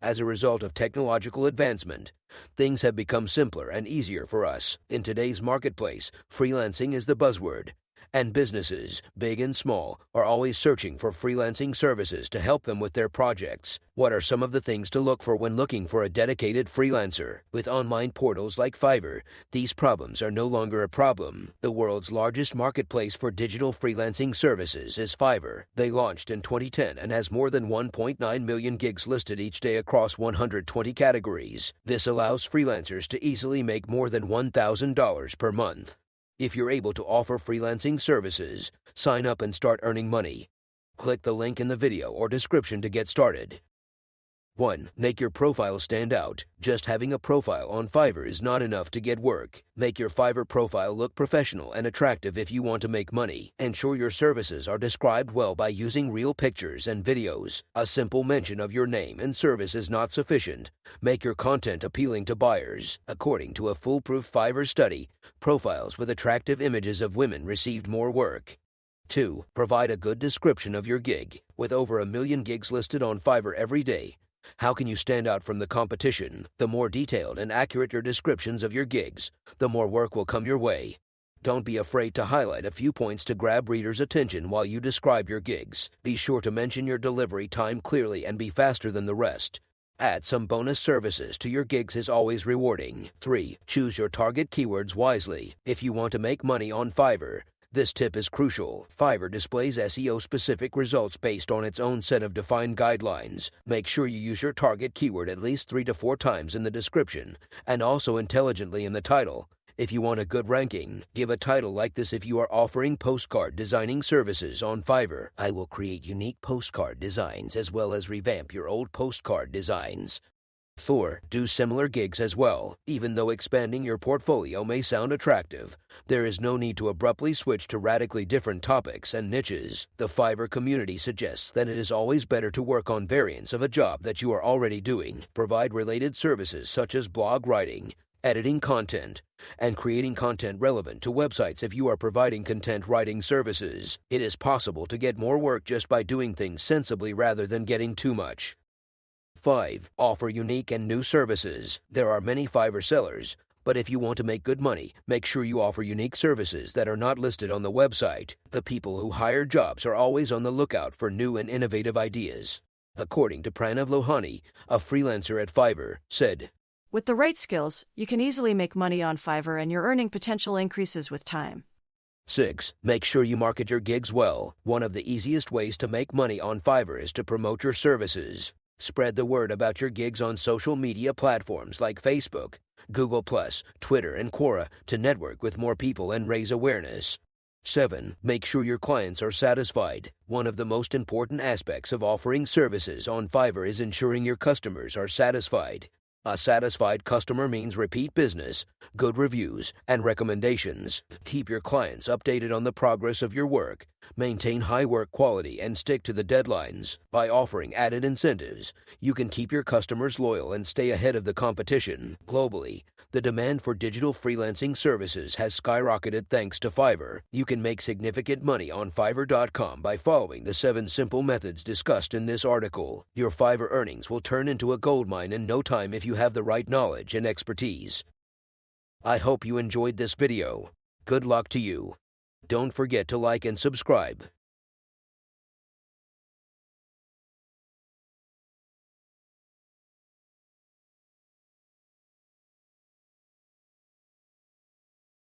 As a result of technological advancement, things have become simpler and easier for us. In today's marketplace, freelancing is the buzzword, and businesses, big and small, are always searching for freelancing services to help them with their projects. What are some of the things to look for when looking for a dedicated freelancer? With online portals like Fiverr, these problems are no longer a problem. The world's largest marketplace for digital freelancing services is Fiverr. They launched in 2010 and has more than 1.9 million gigs listed each day across 120 categories. This allows freelancers to easily make more than $1,000 per month. If you're able to offer freelancing services, sign up and start earning money. Click the link in the video or description to get started. 1. Make your profile stand out. Just having a profile on Fiverr is not enough to get work. Make your Fiverr profile look professional and attractive if you want to make money. Ensure your services are described well by using real pictures and videos. A simple mention of your name and service is not sufficient. Make your content appealing to buyers. According to a foolproof Fiverr study, profiles with attractive images of women received more work. 2. Provide a good description of your gig. With over 1 million gigs listed on Fiverr every day, how can you stand out from the competition? The more detailed and accurate your descriptions of your gigs, the more work will come your way. Don't be afraid to highlight a few points to grab readers' attention while you describe your gigs. Be sure to mention your delivery time clearly and be faster than the rest. Add some bonus services to your gigs is always rewarding. 3. Choose your target keywords wisely. If you want to make money on Fiverr, this tip is crucial. Fiverr displays SEO-specific results based on its own set of defined guidelines. Make sure you use your target keyword at least 3 to 4 times in the description, and also intelligently in the title. If you want a good ranking, give a title like this if you are offering postcard designing services on Fiverr. I will create unique postcard designs as well as revamp your old postcard designs. 4. Do similar gigs as well. Even though expanding your portfolio may sound attractive, there is no need to abruptly switch to radically different topics and niches. The Fiverr community suggests that it is always better to work on variants of a job that you are already doing. Provide related services such as blog writing, editing content, and creating content relevant to websites if you are providing content writing services. It is possible to get more work just by doing things sensibly rather than getting too much. 5. Offer unique and new services. There are many Fiverr sellers, but if you want to make good money, make sure you offer unique services that are not listed on the website. The people who hire jobs are always on the lookout for new and innovative ideas. According to Pranav Lohani, a freelancer at Fiverr, said, "With the right skills, you can easily make money on Fiverr and your earning potential increases with time." 6. Make sure you market your gigs well. One of the easiest ways to make money on Fiverr is to promote your services. Spread the word about your gigs on social media platforms like Facebook, Google+, Twitter, and Quora to network with more people and raise awareness. 7. Make sure your clients are satisfied. One of the most important aspects of offering services on Fiverr is ensuring your customers are satisfied. A satisfied customer means repeat business, good reviews, and recommendations. Keep your clients updated on the progress of your work. Maintain high work quality and stick to the deadlines. By offering added incentives, you can keep your customers loyal and stay ahead of the competition. Globally, the demand for digital freelancing services has skyrocketed thanks to Fiverr. You can make significant money on Fiverr.com by following the 7 simple methods discussed in this article. Your Fiverr earnings will turn into a goldmine in no time if you have the right knowledge and expertise. I hope you enjoyed this video. Good luck to you. Don't forget to like and subscribe.